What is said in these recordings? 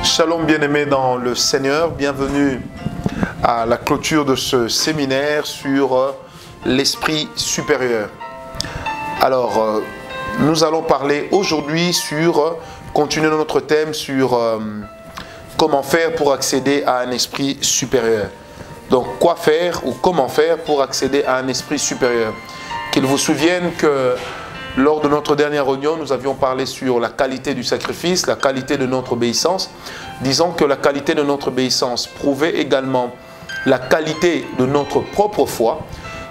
Shalom bien-aimés dans le Seigneur, bienvenue à la clôture de ce séminaire sur l'esprit supérieur. Alors, nous allons parler aujourd'hui continuer notre thème sur comment faire pour accéder à un esprit supérieur. Donc, quoi faire ou comment faire pour accéder à un esprit supérieur. Qu'il vous souvienne que lors de notre dernière réunion, nous avions parlé sur la qualité du sacrifice, la qualité de notre obéissance, disant que la qualité de notre obéissance prouvait également la qualité de notre propre foi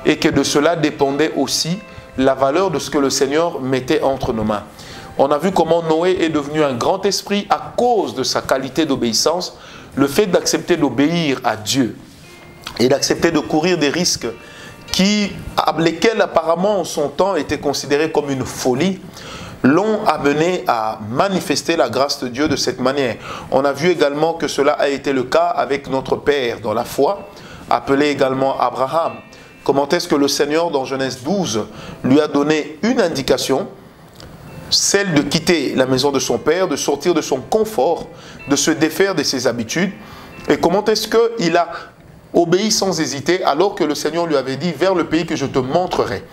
et que de cela dépendait aussi la valeur de ce que le Seigneur mettait entre nos mains. On a vu comment Noé est devenu un grand esprit à cause de sa qualité d'obéissance, le fait d'accepter d'obéir à Dieu et d'accepter de courir des risques lesquels apparemment en son temps étaient considérés comme une folie, l'ont amené à manifester la grâce de Dieu de cette manière. On a vu également que cela a été le cas avec notre Père dans la foi, appelé également Abraham. Comment est-ce que le Seigneur, dans Genèse 12, lui a donné une indication, celle de quitter la maison de son Père, de sortir de son confort, de se défaire de ses habitudes, et comment est-ce qu'il a obéi sans hésiter, alors que le Seigneur lui avait dit « vers le pays que je te montrerai ».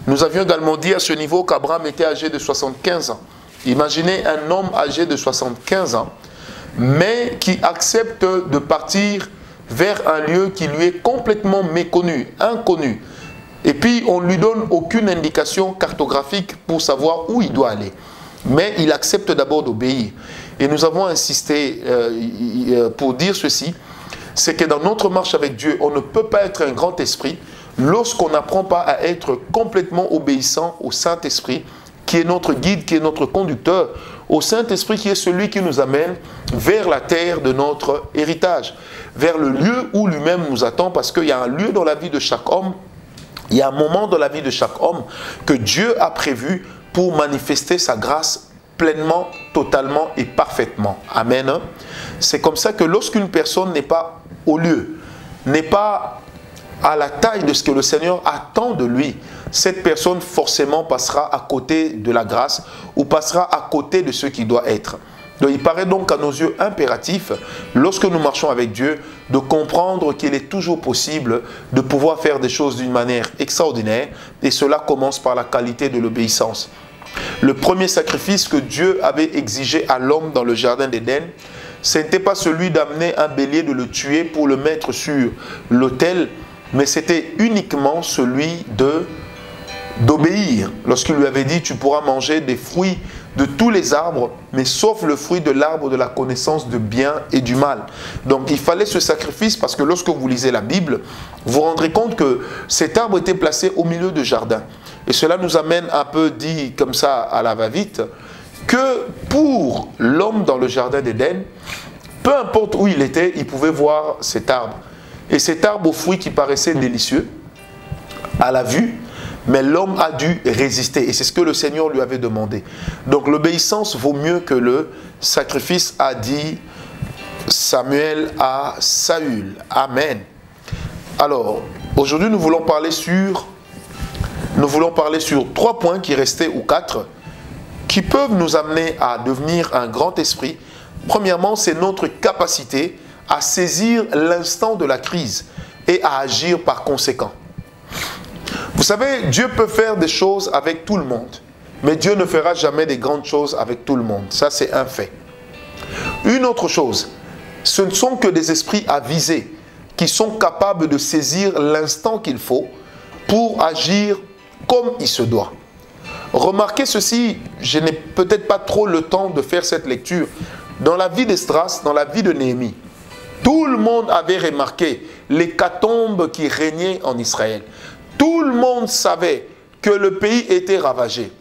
Nous avions également dit à ce niveau qu'Abraham était âgé de 75 ans. Imaginez un homme âgé de 75 ans, mais qui accepte de partir vers un lieu qui lui est complètement méconnu, inconnu. Et puis on ne lui donne aucune indication cartographique pour savoir où il doit aller. Mais il accepte d'abord d'obéir. Et nous avons insisté pour dire ceci, c'est que dans notre marche avec Dieu, on ne peut pas être un grand esprit lorsqu'on n'apprend pas à être complètement obéissant au Saint-Esprit, qui est notre guide, qui est notre conducteur, au Saint-Esprit qui est celui qui nous amène vers la terre de notre héritage, vers le lieu où lui-même nous attend, parce qu'il y a un lieu dans la vie de chaque homme, il y a un moment dans la vie de chaque homme que Dieu a prévu pour manifester sa grâce pleinement, totalement et parfaitement. Amen. C'est comme ça que lorsqu'une personne n'est pas au lieu, n'est pas à la taille de ce que le Seigneur attend de lui, cette personne forcément passera à côté de la grâce ou passera à côté de ce qui doit être. Donc, il paraît donc à nos yeux impératif, lorsque nous marchons avec Dieu, de comprendre qu'il est toujours possible de pouvoir faire des choses d'une manière extraordinaire, et cela commence par la qualité de l'obéissance. Le premier sacrifice que Dieu avait exigé à l'homme dans le jardin d'Éden, ce n'était pas celui d'amener un bélier, de le tuer pour le mettre sur l'autel, mais c'était uniquement celui d'obéir. Lorsqu'il lui avait dit, tu pourras manger des fruits de tous les arbres, mais sauf le fruit de l'arbre de la connaissance du bien et du mal. Donc il fallait ce sacrifice parce que lorsque vous lisez la Bible, vous vous rendrez compte que cet arbre était placé au milieu du jardin. Et cela nous amène un peu dit comme ça à la va-vite, que pour l'homme dans le jardin d'Éden, peu importe où il était, il pouvait voir cet arbre. Et cet arbre aux fruits qui paraissait délicieux à la vue, mais l'homme a dû résister. Et c'est ce que le Seigneur lui avait demandé. Donc l'obéissance vaut mieux que le sacrifice, a dit Samuel à Saül. Amen. Alors, aujourd'hui nous voulons parler sur 3 points qui restaient, ou 4, qui peuvent nous amener à devenir un grand esprit. Premièrement, c'est notre capacité à saisir l'instant de la crise et à agir par conséquent. Vous savez, Dieu peut faire des choses avec tout le monde, mais Dieu ne fera jamais des grandes choses avec tout le monde. Ça, c'est un fait. Une autre chose, ce ne sont que des esprits avisés qui sont capables de saisir l'instant qu'il faut pour agir comme il se doit. Remarquez ceci, je n'ai peut-être pas trop le temps de faire cette lecture. Dans la vie d'Esdras, dans la vie de Néhémie, tout le monde avait remarqué l'hécatombe qui régnait en Israël. Tout le monde savait que le pays était ravagé.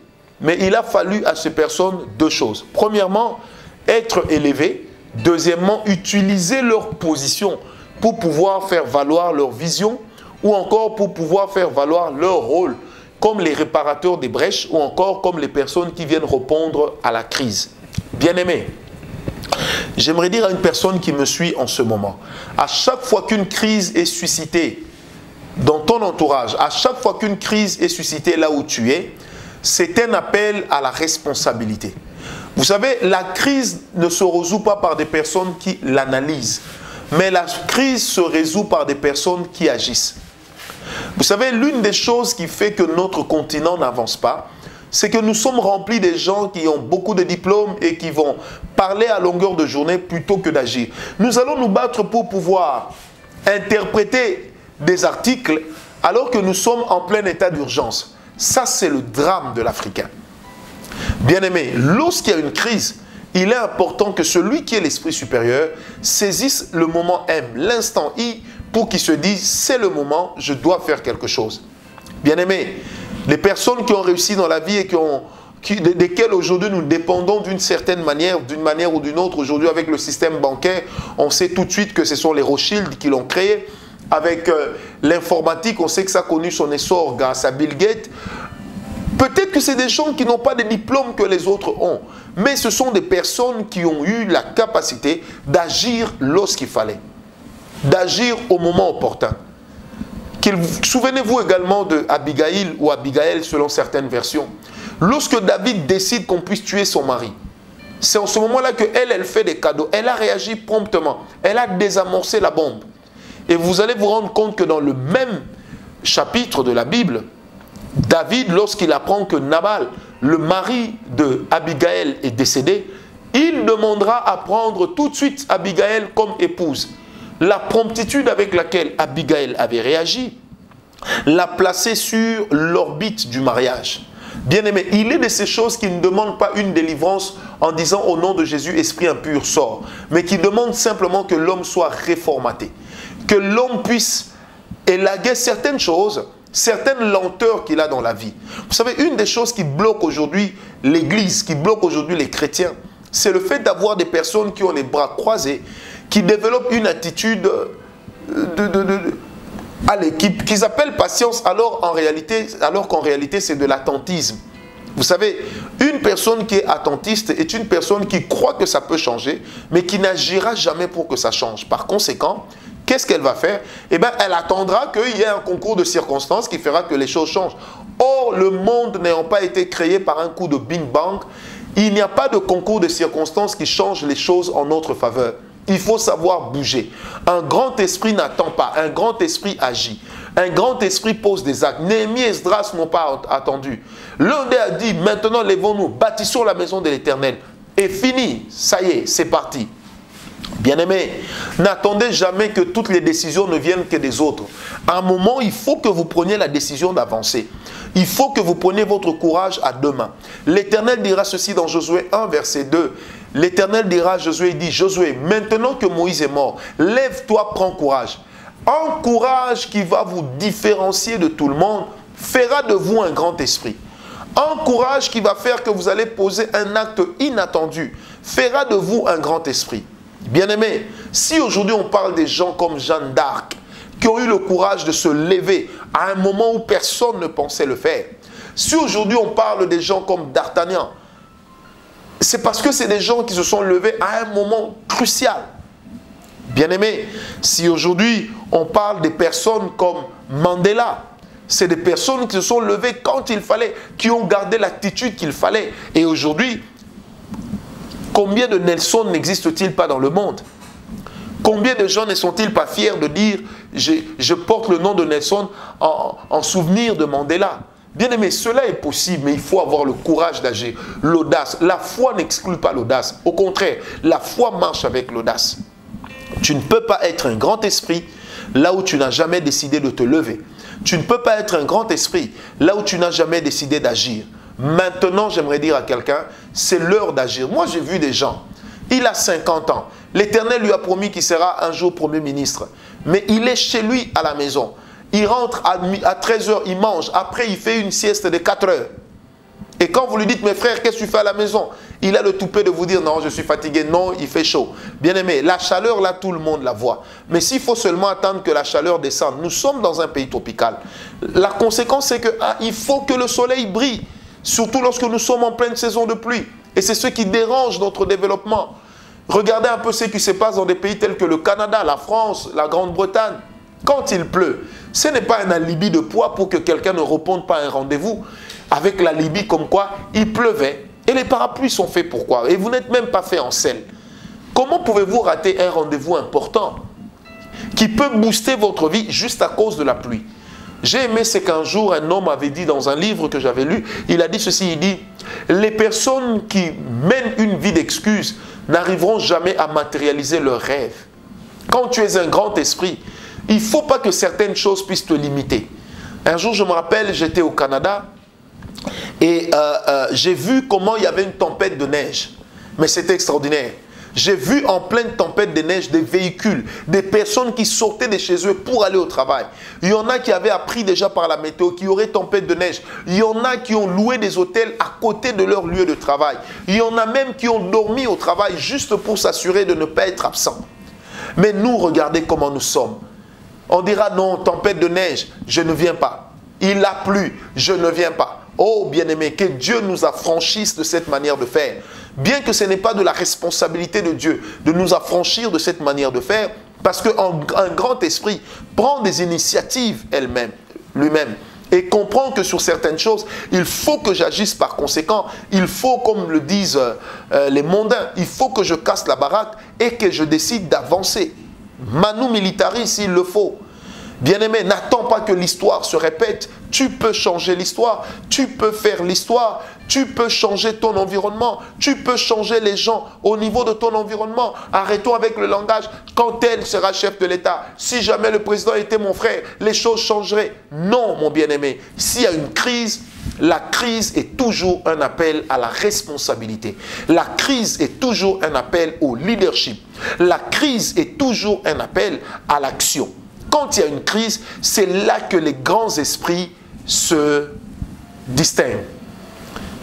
Mais il a fallu à ces personnes 2 choses. Premièrement, être élevés. Deuxièmement, utiliser leur position pour pouvoir faire valoir leur vision ou encore pour pouvoir faire valoir leur rôle comme les réparateurs des brèches ou encore comme les personnes qui viennent répondre à la crise. Bien-aimés, j'aimerais dire à une personne qui me suit en ce moment, à chaque fois qu'une crise est suscitée dans ton entourage, à chaque fois qu'une crise est suscitée là où tu es, c'est un appel à la responsabilité. Vous savez, la crise ne se résout pas par des personnes qui l'analysent, mais la crise se résout par des personnes qui agissent. Vous savez, l'une des choses qui fait que notre continent n'avance pas, c'est que nous sommes remplis de gens qui ont beaucoup de diplômes et qui vont parler à longueur de journée plutôt que d'agir. Nous allons nous battre pour pouvoir interpréter des articles alors que nous sommes en plein état d'urgence. Ça, c'est le drame de l'Africain. Bien-aimé, lorsqu'il y a une crise, il est important que celui qui est l'esprit supérieur saisisse le moment M, l'instant I, pour qu'il se dise, c'est le moment, je dois faire quelque chose. Bien-aimé, les personnes qui ont réussi dans la vie et desquelles aujourd'hui nous dépendons d'une certaine manière, ou d'une autre, aujourd'hui avec le système bancaire, on sait tout de suite que ce sont les Rothschild qui l'ont créé. Avec l'informatique, on sait que ça a connu son essor grâce à Bill Gates. Peut-être que c'est des gens qui n'ont pas de diplômes que les autres ont, mais ce sont des personnes qui ont eu la capacité d'agir lorsqu'il fallait, d'agir au moment opportun. Souvenez-vous également de Abigail ou Abigail selon certaines versions. Lorsque David décide qu'on puisse tuer son mari, c'est en ce moment-là qu'elle fait des cadeaux. Elle a réagi promptement. Elle a désamorcé la bombe. Et vous allez vous rendre compte que dans le même chapitre de la Bible, David, lorsqu'il apprend que Nabal, le mari de Abigail, est décédé, il demandera à prendre tout de suite Abigail comme épouse. La promptitude avec laquelle Abigail avait réagi l'a placée sur l'orbite du mariage. Bien-aimé, il est de ces choses qui ne demandent pas une délivrance en disant au nom de Jésus, esprit impur, sort, mais qui demandent simplement que l'homme soit réformaté, que l'homme puisse élaguer certaines choses, certaines lenteurs qu'il a dans la vie. Vous savez, une des choses qui bloque aujourd'hui l'Église, qui bloque aujourd'hui les chrétiens, c'est le fait d'avoir des personnes qui ont les bras croisés, qui développent une attitude qu'ils appellent patience, alors qu'en réalité c'est de l'attentisme. Vous savez, une personne qui est attentiste est une personne qui croit que ça peut changer, mais qui n'agira jamais pour que ça change. Par conséquent, qu'est-ce qu'elle va faire? Eh bien, elle attendra qu'il y ait un concours de circonstances qui fera que les choses changent. Or, le monde n'ayant pas été créé par un coup de bing-bang, il n'y a pas de concours de circonstances qui change les choses en notre faveur. Il faut savoir bouger. Un grand esprit n'attend pas, un grand esprit agit. Un grand esprit pose des actes. Néhémie et Esdras n'ont pas attendu. L'un d'eux a dit, maintenant lèvons-nous, bâtissons la maison de l'Éternel. Et fini, ça y est, c'est parti. Bien-aimés, n'attendez jamais que toutes les décisions ne viennent que des autres. À un moment, il faut que vous preniez la décision d'avancer. Il faut que vous preniez votre courage à deux mains. L'Éternel dira ceci dans Josué 1, verset 2. L'Éternel dira à Josué, il dit, Josué, maintenant que Moïse est mort, lève-toi, prends courage. Un courage qui va vous différencier de tout le monde fera de vous un grand esprit. Un courage qui va faire que vous allez poser un acte inattendu fera de vous un grand esprit. Bien-aimés, si aujourd'hui on parle des gens comme Jeanne d'Arc, qui ont eu le courage de se lever à un moment où personne ne pensait le faire, si aujourd'hui on parle des gens comme D'Artagnan, c'est parce que c'est des gens qui se sont levés à un moment crucial. Bien-aimés, si aujourd'hui on parle des personnes comme Mandela, c'est des personnes qui se sont levées quand il fallait, qui ont gardé l'attitude qu'il fallait. Et aujourd'hui, combien de Nelson n'existe-t-il pas dans le monde? Combien de gens ne sont-ils pas fiers de dire « je porte le nom de Nelson en souvenir de Mandela ». Bien aimé, cela est possible, mais il faut avoir le courage d'agir, l'audace. La foi n'exclut pas l'audace. Au contraire, la foi marche avec l'audace. Tu ne peux pas être un grand esprit là où tu n'as jamais décidé de te lever. Tu ne peux pas être un grand esprit là où tu n'as jamais décidé d'agir. Maintenant, j'aimerais dire à quelqu'un, c'est l'heure d'agir. Moi, j'ai vu des gens, il a 50 ans. L'Éternel lui a promis qu'il sera un jour Premier ministre. Mais il est chez lui à la maison. Il rentre à 13 h, il mange. Après, il fait une sieste de 4 heures. Et quand vous lui dites, mes frères, qu'est-ce que tu fais à la maison? Il a le toupet de vous dire, non, je suis fatigué, non, il fait chaud. Bien aimé, la chaleur, là, tout le monde la voit. Mais s'il faut seulement attendre que la chaleur descende, nous sommes dans un pays tropical. La conséquence, c'est qu'il faut que le soleil brille. Surtout lorsque nous sommes en pleine saison de pluie. Et c'est ce qui dérange notre développement. Regardez un peu ce qui se passe dans des pays tels que le Canada, la France, la Grande-Bretagne. Quand il pleut, ce n'est pas un alibi de poids pour que quelqu'un ne réponde pas à un rendez-vous avec l'alibi comme quoi il pleuvait Et les parapluies sont faits pour quoi? Et vous n'êtes même pas fait en sel. Comment pouvez-vous rater un rendez-vous important qui peut booster votre vie juste à cause de la pluie? J'ai aimé, c'est qu'un jour, un homme avait dit dans un livre que j'avais lu, il a dit ceci, il dit, les personnes qui mènent une vie d'excuses n'arriveront jamais à matérialiser leurs rêves. Quand tu es un grand esprit, il ne faut pas que certaines choses puissent te limiter. Un jour, je me rappelle, j'étais au Canada et j'ai vu comment il y avait une tempête de neige. Mais c'était extraordinaire. J'ai vu en pleine tempête de neige des véhicules, des personnes qui sortaient de chez eux pour aller au travail. Il y en a qui avaient appris déjà par la météo qu'il y aurait tempête de neige. Il y en a qui ont loué des hôtels à côté de leur lieu de travail. Il y en a même qui ont dormi au travail juste pour s'assurer de ne pas être absents. Mais nous, regardez comment nous sommes. On dira non, tempête de neige, je ne viens pas. Il a plu, je ne viens pas. Oh bien-aimé, que Dieu nous affranchisse de cette manière de faire. Bien que ce n'est pas de la responsabilité de Dieu de nous affranchir de cette manière de faire, parce qu'un grand esprit prend des initiatives lui-même, et comprend que sur certaines choses, il faut que j'agisse par conséquent. Il faut, comme le disent les mondains, il faut que je casse la baraque et que je décide d'avancer. Manu militari s'il le faut. Bien-aimé, n'attends pas que l'histoire se répète. Tu peux changer l'histoire, tu peux faire l'histoire, tu peux changer ton environnement, tu peux changer les gens au niveau de ton environnement. Arrêtons avec le langage. Quand elle sera chef de l'État, si jamais le président était mon frère, les choses changeraient. Non, mon bien-aimé. S'il y a une crise, la crise est toujours un appel à la responsabilité. La crise est toujours un appel au leadership. La crise est toujours un appel à l'action. Quand il y a une crise, c'est là que les grands esprits se distinguent.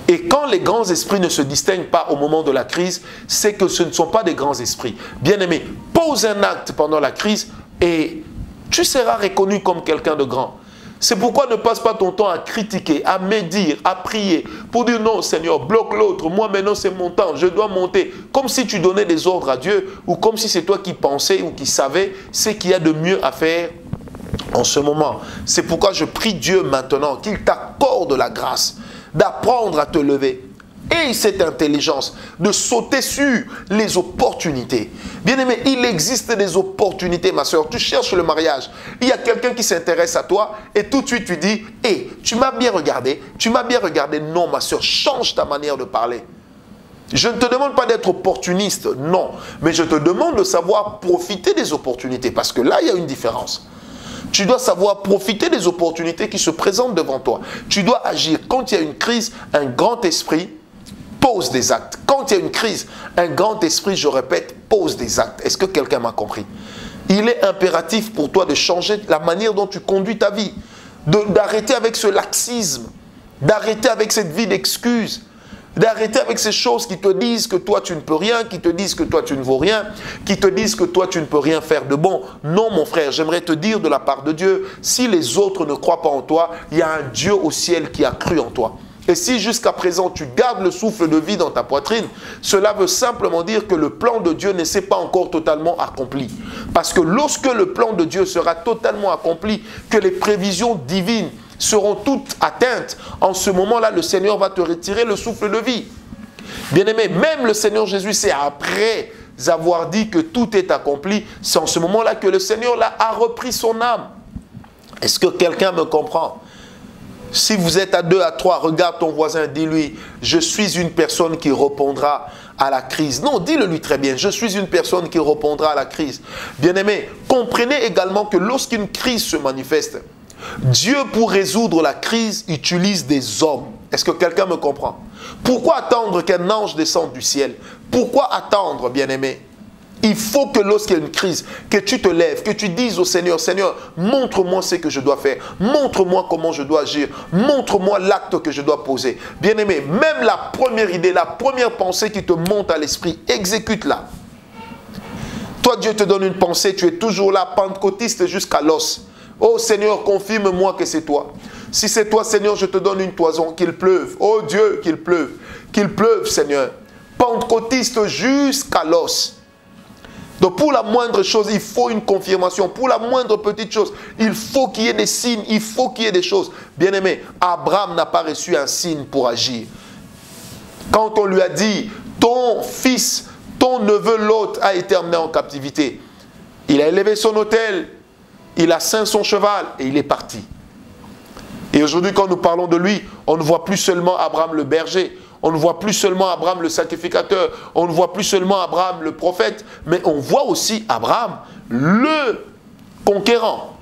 Et quand les grands esprits ne se distinguent pas au moment de la crise, c'est que ce ne sont pas des grands esprits. Bien-aimé, pose un acte pendant la crise et tu seras reconnu comme quelqu'un de grand. C'est pourquoi ne passe pas ton temps à critiquer, à médire, à prier, pour dire non Seigneur, bloque l'autre, moi maintenant c'est mon temps, je dois monter. Comme si tu donnais des ordres à Dieu ou comme si c'est toi qui pensais ou qui savais ce qu'il y a de mieux à faire en ce moment. C'est pourquoi je prie Dieu maintenant qu'il t'accorde la grâce d'apprendre à te lever. Et cette intelligence de sauter sur les opportunités. Bien-aimé, il existe des opportunités, ma soeur. Tu cherches le mariage. Il y a quelqu'un qui s'intéresse à toi et tout de suite tu dis, hey, tu m'as bien regardé. Tu m'as bien regardé. Non, ma soeur, change ta manière de parler. Je ne te demande pas d'être opportuniste, non. Mais je te demande de savoir profiter des opportunités. Parce que là, il y a une différence. Tu dois savoir profiter des opportunités qui se présentent devant toi. Tu dois agir. Quand il y a une crise, un grand esprit pose des actes. Quand il y a une crise, un grand esprit, je répète, pose des actes. Est-ce que quelqu'un m'a compris? Il est impératif pour toi de changer la manière dont tu conduis ta vie, d'arrêter avec ce laxisme, d'arrêter avec cette vie d'excuses, d'arrêter avec ces choses qui te disent que toi tu ne peux rien, qui te disent que toi tu ne vaux rien, qui te disent que toi tu ne peux rien faire de bon. Non mon frère, j'aimerais te dire de la part de Dieu, si les autres ne croient pas en toi, il y a un Dieu au ciel qui a cru en toi. Et si jusqu'à présent tu gardes le souffle de vie dans ta poitrine, cela veut simplement dire que le plan de Dieu ne s'est pas encore totalement accompli. Parce que lorsque le plan de Dieu sera totalement accompli, que les prévisions divines seront toutes atteintes, en ce moment-là, le Seigneur va te retirer le souffle de vie. Bien-aimé, même le Seigneur Jésus, c'est après avoir dit que tout est accompli, c'est en ce moment-là que le Seigneur là, a repris son âme. Est-ce que quelqu'un me comprend? Si vous êtes à 2, à 3, regarde ton voisin, dis-lui, je suis une personne qui répondra à la crise. Non, dis-le lui très bien, je suis une personne qui répondra à la crise. Bien-aimé, comprenez également que lorsqu'une crise se manifeste, Dieu, pour résoudre la crise, utilise des hommes. Est-ce que quelqu'un me comprend? Pourquoi attendre qu'un ange descende du ciel? Pourquoi attendre, bien-aimé? Il faut que lorsqu'il y a une crise, que tu te lèves, que tu dises au Seigneur, Seigneur, montre-moi ce que je dois faire. Montre-moi comment je dois agir. Montre-moi l'acte que je dois poser. Bien-aimé, même la première idée, la première pensée qui te monte à l'esprit, exécute-la. Toi, Dieu te donne une pensée, tu es toujours là, pentecôtiste jusqu'à l'os. Oh Seigneur, confirme-moi que c'est toi. Si c'est toi, Seigneur, je te donne une toison, qu'il pleuve. Oh Dieu, qu'il pleuve, Seigneur. Pentecôtiste jusqu'à l'os. Donc pour la moindre chose, il faut une confirmation. Pour la moindre petite chose, il faut qu'il y ait des signes, il faut qu'il y ait des choses. Bien-aimé, Abraham n'a pas reçu un signe pour agir. Quand on lui a dit, ton fils, ton neveu Lot a été emmené en captivité, il a élevé son autel, il a ceint son cheval et il est parti. Et aujourd'hui, quand nous parlons de lui, on ne voit plus seulement Abraham le berger, on ne voit plus seulement Abraham le sacrificateur, on ne voit plus seulement Abraham le prophète, mais on voit aussi Abraham le conquérant.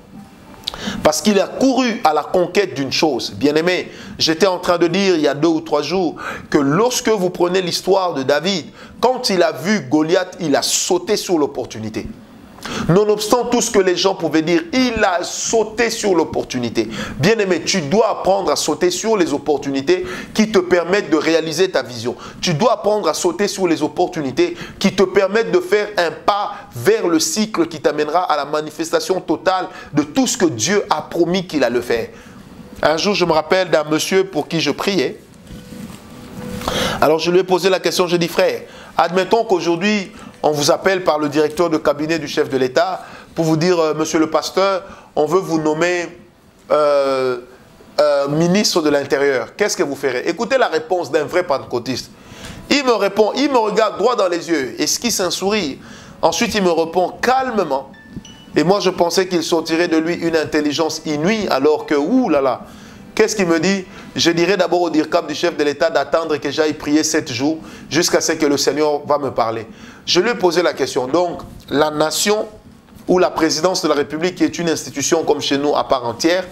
Parce qu'il a couru à la conquête d'une chose. Bien-aimé, j'étais en train de dire il y a 2 ou 3 jours que lorsque vous prenez l'histoire de David, quand il a vu Goliath, il a sauté sur l'opportunité. Nonobstant tout ce que les gens pouvaient dire, il a sauté sur l'opportunité. Bien-aimé, tu dois apprendre à sauter sur les opportunités qui te permettent de réaliser ta vision. Tu dois apprendre à sauter sur les opportunités qui te permettent de faire un pas vers le cycle qui t'amènera à la manifestation totale de tout ce que Dieu a promis qu'il allait faire. Un jour, je me rappelle d'un monsieur pour qui je priais. Alors, je lui ai posé la question, je dis, frère, admettons qu'aujourd'hui, on vous appelle par le directeur de cabinet du chef de l'État pour vous dire, monsieur le pasteur, on veut vous nommer ministre de l'Intérieur. Qu'est-ce que vous ferez? Écoutez la réponse d'un vrai pentecôtiste. Il me répond, il me regarde droit dans les yeux, esquisse un sourire. Ensuite, il me répond calmement. Et moi, je pensais qu'il sortirait de lui une intelligence inouïe, alors que, ouh là là, qu'est-ce qu'il me dit? Je dirais d'abord au DIRCAP du chef de l'État d'attendre que j'aille prier 7 jours jusqu'à ce que le Seigneur va me parler. Je lui ai posé la question. Donc, la nation ou la présidence de la République, qui est une institution comme chez nous à part entière,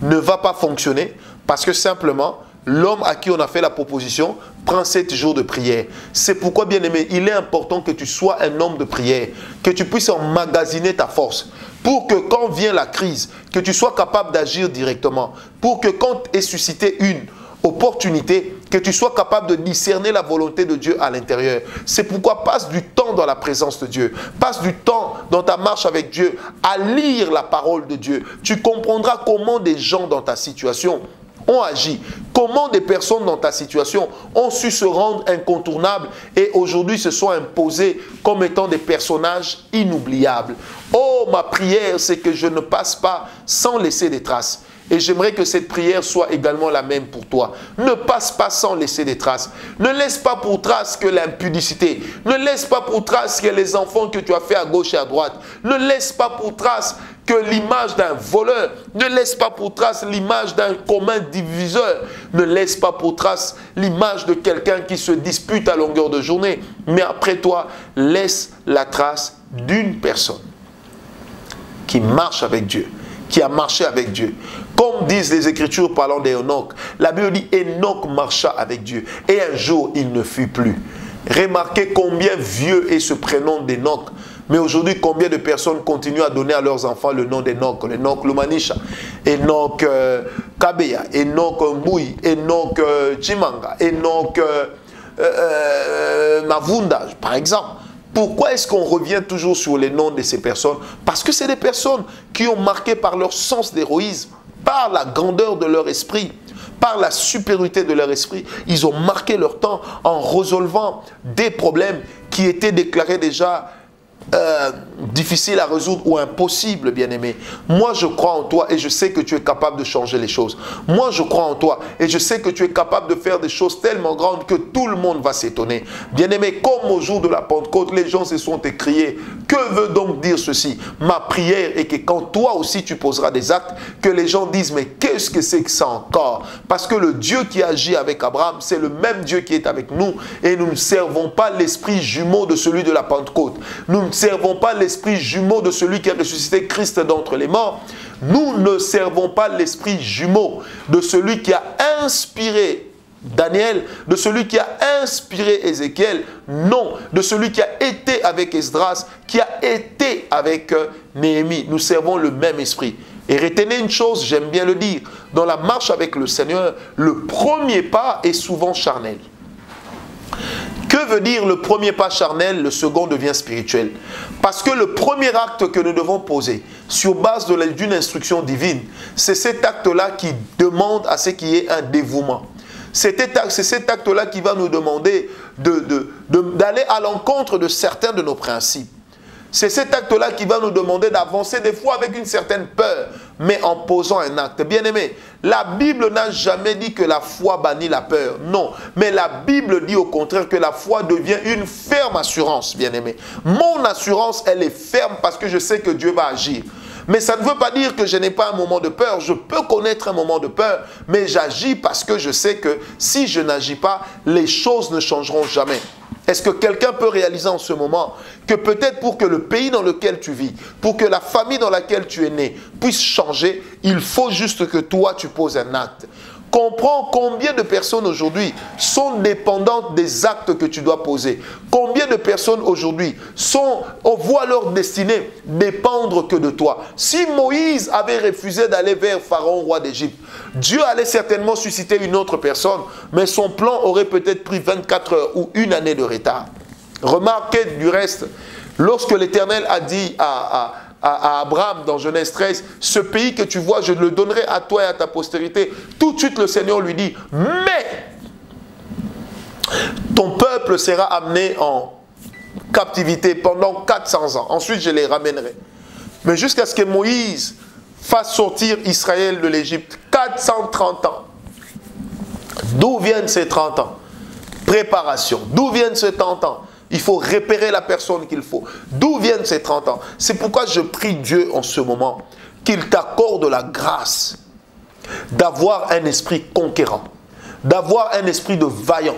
ne va pas fonctionner parce que simplement, l'homme à qui on a fait la proposition prend 7 jours de prière. C'est pourquoi, bien aimé, il est important que tu sois un homme de prière, que tu puisses emmagasiner ta force, pour que quand vient la crise, que tu sois capable d'agir directement, pour que quand est suscitée une opportunité, que tu sois capable de discerner la volonté de Dieu à l'intérieur. C'est pourquoi passe du temps dans la présence de Dieu, passe du temps dans ta marche avec Dieu, à lire la parole de Dieu. Tu comprendras comment des gens dans ta situation ont agi, comment des personnes dans ta situation ont su se rendre incontournables et aujourd'hui se sont imposés comme étant des personnages inoubliables. Oh, ma prière, c'est que je ne passe pas sans laisser des traces. Et j'aimerais que cette prière soit également la même pour toi. Ne passe pas sans laisser des traces. Ne laisse pas pour trace que l'impudicité. Ne laisse pas pour trace que les enfants que tu as fait à gauche et à droite. Ne laisse pas pour trace que l'image d'un voleur. Ne laisse pas pour trace l'image d'un commun diviseur. Ne laisse pas pour trace l'image de quelqu'un qui se dispute à longueur de journée. Mais après toi, laisse la trace d'une personne qui marche avec Dieu, qui a marché avec Dieu. Comme disent les Écritures parlant d'Enoch, la Bible dit Enoch marcha avec Dieu et un jour il ne fut plus. Remarquez combien vieux est ce prénom d'Enoch. Mais aujourd'hui, combien de personnes continuent à donner à leurs enfants le nom d'Enoch, Enoch Lumanisha, Enoch Kabeya, Enoch Mbui, Enoch Chimanga, Enoch Mavunda, par exemple. Pourquoi est-ce qu'on revient toujours sur les noms de ces personnes? Parce que c'est des personnes qui ont marqué par leur sens d'héroïsme, par la grandeur de leur esprit, par la supériorité de leur esprit. Ils ont marqué leur temps en résolvant des problèmes qui étaient déclarés déjà difficiles à résoudre ou impossibles, bien-aimé. Moi, je crois en toi et je sais que tu es capable de changer les choses. Moi, je crois en toi et je sais que tu es capable de faire des choses tellement grandes que tout le monde va s'étonner. Bien-aimé, comme au jour de la Pentecôte, les gens se sont écriés. Que veut donc dire ceci? Ma prière est que quand toi aussi tu poseras des actes, que les gens disent, mais qu'est-ce que c'est que ça encore? Parce que le Dieu qui agit avec Abraham, c'est le même Dieu qui est avec nous et nous ne servons pas l'esprit jumeau de celui de la Pentecôte. Nous ne servons pas l'esprit jumeau de celui qui a ressuscité Christ d'entre les morts. Nous ne servons pas l'esprit jumeau de celui qui a inspiré Daniel, de celui qui a inspiré Ézéchiel, non, de celui qui a été avec Esdras, qui a été avec Néhémie. Nous servons le même esprit. Et retenez une chose, j'aime bien le dire, dans la marche avec le Seigneur, le premier pas est souvent charnel. Que veut dire le premier pas charnel, le second devient spirituel? Parce que le premier acte que nous devons poser sur base d'une instruction divine, c'est cet acte-là qui demande à ce qu'il y ait un dévouement. C'est cet acte-là qui va nous demander d'aller à l'encontre de certains de nos principes. C'est cet acte-là qui va nous demander d'avancer des fois avec une certaine peur, mais en posant un acte. Bien-aimé, la Bible n'a jamais dit que la foi bannit la peur. Non, mais la Bible dit au contraire que la foi devient une ferme assurance, bien-aimé. Mon assurance, elle est ferme parce que je sais que Dieu va agir. Mais ça ne veut pas dire que je n'ai pas un moment de peur. Je peux connaître un moment de peur, mais j'agis parce que je sais que si je n'agis pas, les choses ne changeront jamais. Est-ce que quelqu'un peut réaliser en ce moment que peut-être pour que le pays dans lequel tu vis, pour que la famille dans laquelle tu es né puisse changer, il faut juste que toi tu poses un acte. Comprends combien de personnes aujourd'hui sont dépendantes des actes que tu dois poser. Combien de personnes aujourd'hui voient leur destinée dépendre que de toi. Si Moïse avait refusé d'aller vers Pharaon, roi d'Égypte, Dieu allait certainement susciter une autre personne, mais son plan aurait peut-être pris 24 heures ou une année de retard. Remarquez du reste, lorsque l'Éternel a dit à Abraham dans Genèse 13, ce pays que tu vois, je le donnerai à toi et à ta postérité. Tout de suite le Seigneur lui dit, mais ton peuple sera amené en captivité pendant 400 ans. Ensuite je les ramènerai. Mais jusqu'à ce que Moïse fasse sortir Israël de l'Égypte, 430 ans. D'où viennent ces 30 ans? Préparation. D'où viennent ces 30 ans? Il faut repérer la personne qu'il faut. D'où viennent ces 30 ans? C'est pourquoi je prie Dieu en ce moment qu'il t'accorde la grâce d'avoir un esprit conquérant, d'avoir un esprit de vaillant,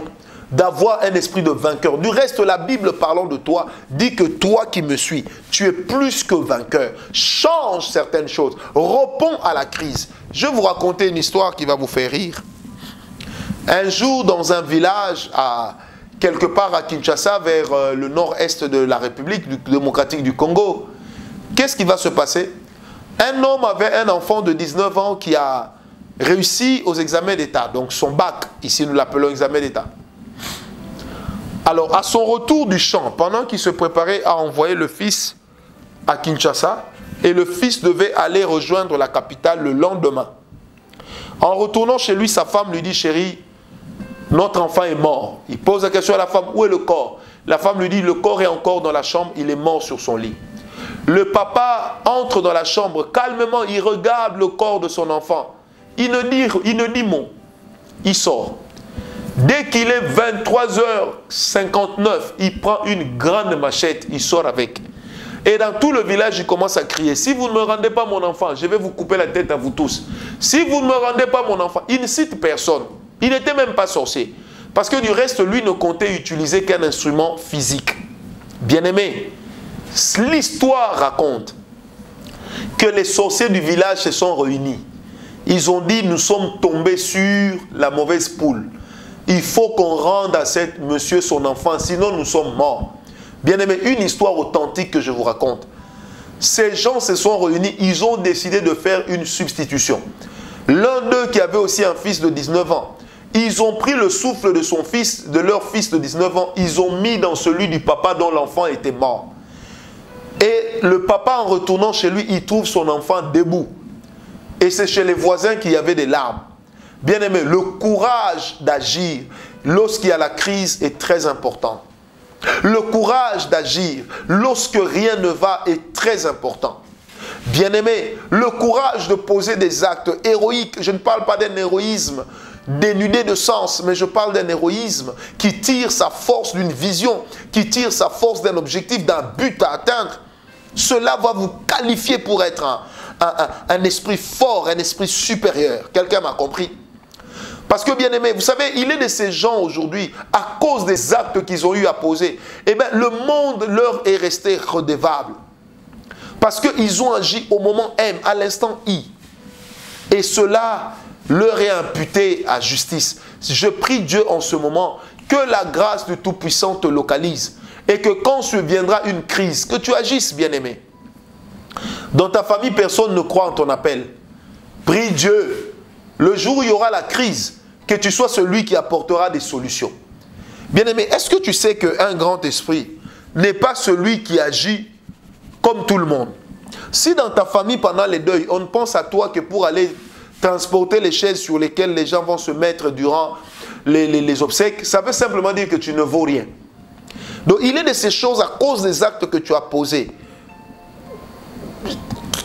d'avoir un esprit de vainqueur. Du reste, la Bible parlant de toi dit que toi qui me suis, tu es plus que vainqueur. Change certaines choses. Réponds à la crise. Je vais vous raconter une histoire qui va vous faire rire. Un jour, dans un village quelque part à Kinshasa, vers le nord-est de la République démocratique du Congo. Qu'est-ce qui va se passer? Un homme avait un enfant de 19 ans qui a réussi aux examens d'État, donc son bac, ici nous l'appelons examen d'État. Alors, à son retour du champ, pendant qu'il se préparait à envoyer le fils à Kinshasa, et le fils devait aller rejoindre la capitale le lendemain. En retournant chez lui, sa femme lui dit, chérie, notre enfant est mort. Il pose la question à la femme, où est le corps? La femme lui dit, le corps est encore dans la chambre, il est mort sur son lit. Le papa entre dans la chambre, calmement, il regarde le corps de son enfant. Il ne dit mot. Il sort. Dès qu'il est 23h59, il prend une grande machette, il sort avec. Et dans tout le village, il commence à crier, si vous ne me rendez pas mon enfant, je vais vous couper la tête à vous tous. Si vous ne me rendez pas mon enfant, il ne cite personne. Il n'était même pas sorcier. Parce que du reste, lui ne comptait utiliser qu'un instrument physique. Bien-aimé, l'histoire raconte que les sorciers du village se sont réunis. Ils ont dit, nous sommes tombés sur la mauvaise poule. Il faut qu'on rende à ce monsieur son enfant, sinon nous sommes morts. Bien-aimé, une histoire authentique que je vous raconte. Ces gens se sont réunis, ils ont décidé de faire une substitution. L'un d'eux qui avait aussi un fils de 19 ans, ils ont pris le souffle de son fils, de leur fils de 19 ans, ils ont mis dans celui du papa dont l'enfant était mort. Et le papa, en retournant chez lui, il trouve son enfant debout. Et c'est chez les voisins qu'il y avait des larmes. Bien-aimé, le courage d'agir lorsqu'il y a la crise est très important. Le courage d'agir lorsque rien ne va est très important. Bien-aimé, le courage de poser des actes héroïques, je ne parle pas d'un héroïsme dénudé de sens, mais je parle d'un héroïsme qui tire sa force d'une vision, qui tire sa force d'un objectif, d'un but à atteindre. Cela va vous qualifier pour être un esprit fort, un esprit supérieur. Quelqu'un m'a compris? Parce que, bien aimé, vous savez, il est de ces gens aujourd'hui, à cause des actes qu'ils ont eu à poser, eh bien, le monde leur est resté redevable. Parce qu'ils ont agi au moment M, à l'instant I. Et cela leur est imputé à justice. Je prie Dieu en ce moment que la grâce du Tout-Puissant te localise. Et que quand surviendra une crise, que tu agisses, bien-aimé. Dans ta famille, personne ne croit en ton appel. Prie Dieu. Le jour où il y aura la crise, que tu sois celui qui apportera des solutions. Bien-aimé, est-ce que tu sais qu'un grand esprit n'est pas celui qui agit comme tout le monde? Si dans ta famille, pendant les deuils, on ne pense à toi que pour aller transporter les chaises sur lesquelles les gens vont se mettre durant les obsèques, ça veut simplement dire que tu ne vaux rien. Donc il est de ces choses à cause des actes que tu as posés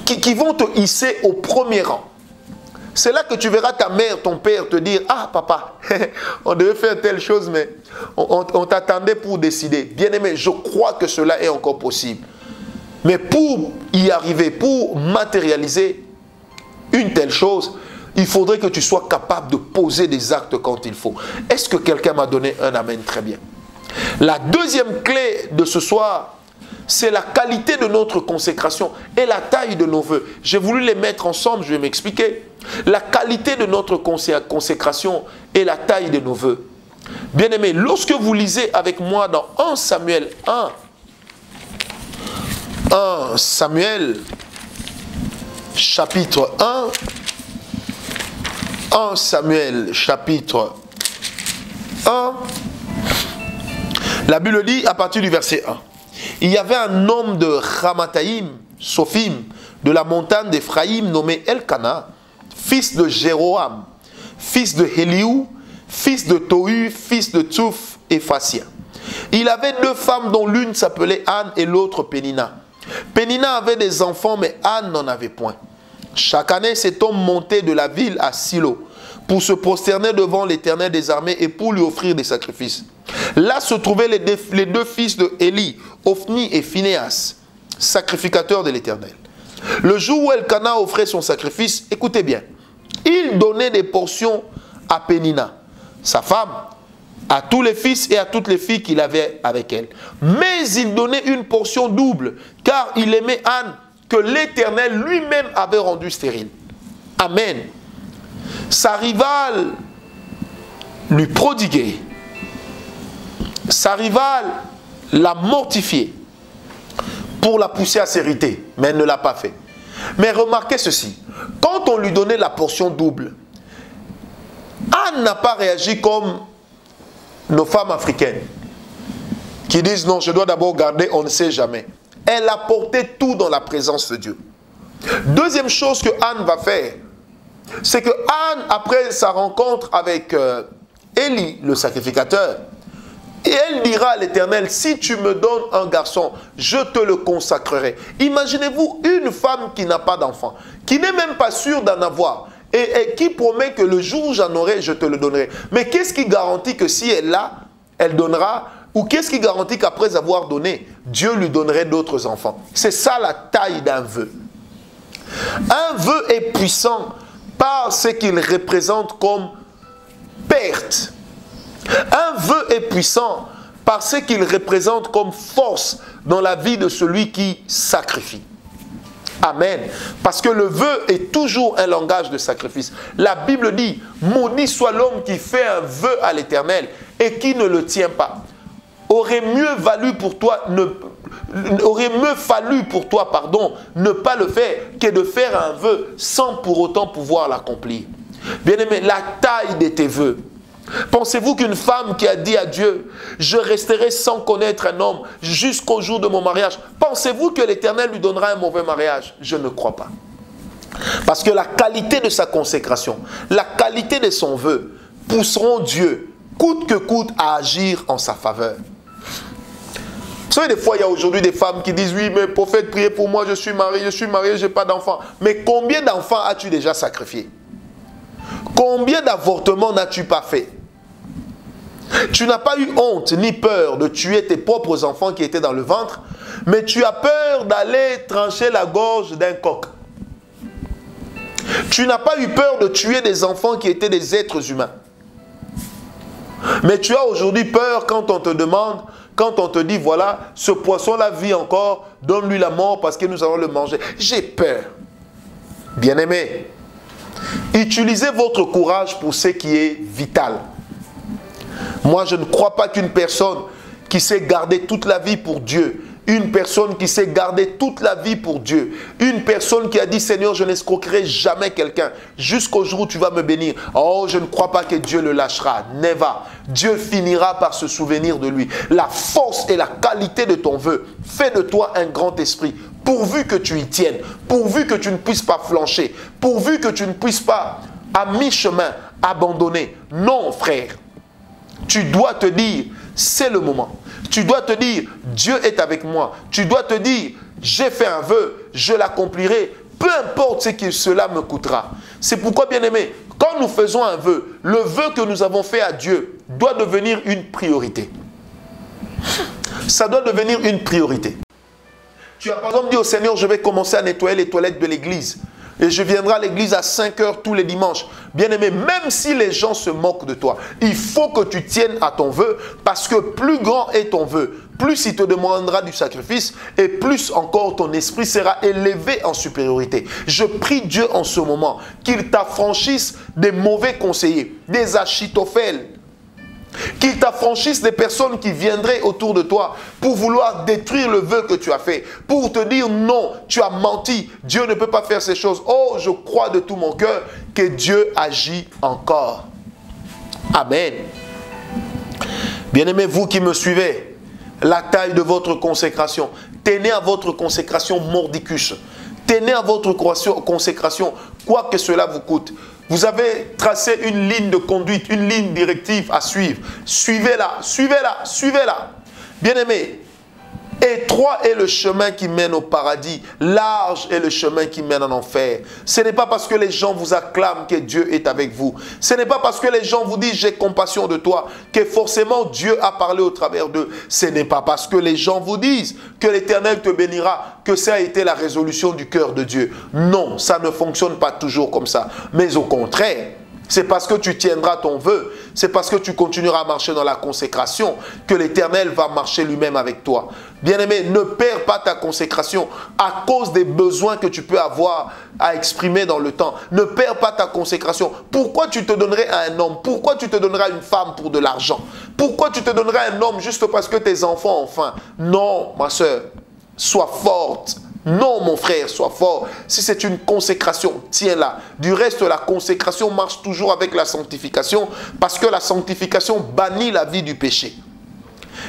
qui vont te hisser au premier rang. C'est là que tu verras ta mère, ton père te dire, ah papa, on devait faire telle chose, mais on t'attendait pour décider. Bien-aimé, je crois que cela est encore possible. Mais pour y arriver, pour matérialiser une telle chose, il faudrait que tu sois capable de poser des actes quand il faut. Est-ce que quelqu'un m'a donné un amen? Très bien. La deuxième clé de ce soir, c'est la qualité de notre consécration et la taille de nos vœux. J'ai voulu les mettre ensemble, je vais m'expliquer. La qualité de notre consécration et la taille de nos vœux. Bien-aimés, lorsque vous lisez avec moi dans 1 Samuel 1 Samuel chapitre 1 Samuel chapitre 1, la Bible dit à partir du verset 1. Il y avait un homme de Ramathaïm, Sophim, de la montagne d'Éphraïm, nommé Elkana, fils de Jéroam, fils de Héliou, fils de Tohu, fils de Tsouf et Fassia. Il avait deux femmes dont l'une s'appelait Anne et l'autre Pénina. Pénina avait des enfants, mais Anne n'en avait point. Chaque année, cet homme montait de la ville à Silo pour se prosterner devant l'Éternel des armées et pour lui offrir des sacrifices. Là se trouvaient les deux fils de Élie, Ophni et Phinéas, sacrificateurs de l'Éternel. Le jour où Elkana offrait son sacrifice, écoutez bien, il donnait des portions à Pénina, sa femme, à tous les fils et à toutes les filles qu'il avait avec elle. Mais il donnait une portion double, car il aimait Anne, que l'Éternel lui-même avait rendue stérile. Amen. Sa rivale lui prodiguait. Sa rivale l'a mortifié pour la pousser à s'hériter, mais elle ne l'a pas fait. Mais remarquez ceci, quand on lui donnait la portion double, Anne n'a pas réagi comme nos femmes africaines qui disent non, je dois d'abord garder, on ne sait jamais. Elle a porté tout dans la présence de Dieu. Deuxième chose que Anne va faire, c'est que Anne, après sa rencontre avec Élie, le sacrificateur, et elle dira à l'Éternel, si tu me donnes un garçon, je te le consacrerai. Imaginez-vous une femme qui n'a pas d'enfant, qui n'est même pas sûre d'en avoir, et qui promet que le jour où j'en aurai, je te le donnerai. Mais qu'est-ce qui garantit que si elle l'a, elle donnera, ou qu'est-ce qui garantit qu'après avoir donné, Dieu lui donnerait d'autres enfants? C'est ça la taille d'un vœu. Un vœu est puissant par ce qu'il représente comme perte. Un vœu est puissant par ce qu'il représente comme force dans la vie de celui qui sacrifie. Amen. Parce que le vœu est toujours un langage de sacrifice. La Bible dit, maudit soit l'homme qui fait un vœu à l'Éternel et qui ne le tient pas. Aurait mieux fallu pour toi ne pas le faire que de faire un vœu sans pour autant pouvoir l'accomplir. Bien-aimé, la taille de tes vœux. Pensez-vous qu'une femme qui a dit à Dieu, je resterai sans connaître un homme jusqu'au jour de mon mariage, pensez-vous que l'Éternel lui donnera un mauvais mariage? Je ne crois pas. Parce que la qualité de sa consécration, la qualité de son vœu, pousseront Dieu, coûte que coûte, à agir en sa faveur. Vous savez, des fois, il y a aujourd'hui des femmes qui disent, oui, mais prophète, priez pour moi, je suis marié, je n'ai pas d'enfant. Mais combien d'enfants as-tu déjà sacrifiés? Combien d'avortements n'as-tu pas fait? Tu n'as pas eu honte ni peur de tuer tes propres enfants qui étaient dans le ventre, mais tu as peur d'aller trancher la gorge d'un coq. Tu n'as pas eu peur de tuer des enfants qui étaient des êtres humains. Mais tu as aujourd'hui peur quand on te demande, quand on te dit, voilà, ce poisson-là vit encore, donne-lui la mort parce que nous allons le manger. J'ai peur. Bien-aimés, utilisez votre courage pour ce qui est vital. Moi, je ne crois pas qu'une personne qui sait garder toute la vie pour Dieu, une personne qui sait garder toute la vie pour Dieu, une personne qui a dit, Seigneur, je n'escroquerai jamais quelqu'un jusqu'au jour où tu vas me bénir. Oh, je ne crois pas que Dieu le lâchera. Never. Dieu finira par se souvenir de lui. La force et la qualité de ton vœu fait de toi un grand esprit. Pourvu que tu y tiennes, pourvu que tu ne puisses pas flancher, pourvu que tu ne puisses pas, à mi-chemin, abandonner. Non, frère. Tu dois te dire, c'est le moment. Tu dois te dire, Dieu est avec moi. Tu dois te dire, j'ai fait un vœu, je l'accomplirai. peu importe ce que cela me coûtera. C'est pourquoi, bien-aimé, quand nous faisons un vœu, le vœu que nous avons fait à Dieu doit devenir une priorité. Ça doit devenir une priorité. Tu as par exemple dit au Seigneur, je vais commencer à nettoyer les toilettes de l'église. Et je viendrai à l'église à 5 heures tous les dimanches. Bien-aimé, même si les gens se moquent de toi, il faut que tu tiennes à ton vœu, parce que plus grand est ton vœu, plus il te demandera du sacrifice et plus encore ton esprit sera élevé en supériorité. Je prie Dieu en ce moment qu'il t'affranchisse des mauvais conseillers, des Achitophel, qu'il t'affranchisse des personnes qui viendraient autour de toi pour vouloir détruire le vœu que tu as fait, pour te dire non, tu as menti, Dieu ne peut pas faire ces choses. Oh, je crois de tout mon cœur que Dieu agit encore. Amen. Bien-aimés, vous qui me suivez, la taille de votre consécration, tenez à votre consécration mordicus. Tenez à votre consécration, quoi que cela vous coûte. Vous avez tracé une ligne de conduite, une ligne directive à suivre. Suivez-la, suivez-la, suivez-la. Bien-aimés, étroit est le chemin qui mène au paradis, large est le chemin qui mène en enfer. Ce n'est pas parce que les gens vous acclament que Dieu est avec vous. Ce n'est pas parce que les gens vous disent j'ai compassion de toi que forcément Dieu a parlé au travers d'eux. Ce n'est pas parce que les gens vous disent que l'Éternel te bénira que ça a été la résolution du cœur de Dieu. Non, ça ne fonctionne pas toujours comme ça. Mais au contraire, c'est parce que tu tiendras ton vœu, c'est parce que tu continueras à marcher dans la consécration que l'Éternel va marcher lui-même avec toi. Bien-aimé, ne perds pas ta consécration à cause des besoins que tu peux avoir à exprimer dans le temps. Ne perds pas ta consécration. Pourquoi tu te donnerais à un homme? Pourquoi tu te donnerais à une femme pour de l'argent? Pourquoi tu te donnerais à un homme juste parce que tes enfants ont faim? Non, ma soeur, sois forte. Non, mon frère, sois fort. Si c'est une consécration, tiens-la. Du reste, la consécration marche toujours avec la sanctification parce que la sanctification bannit la vie du péché.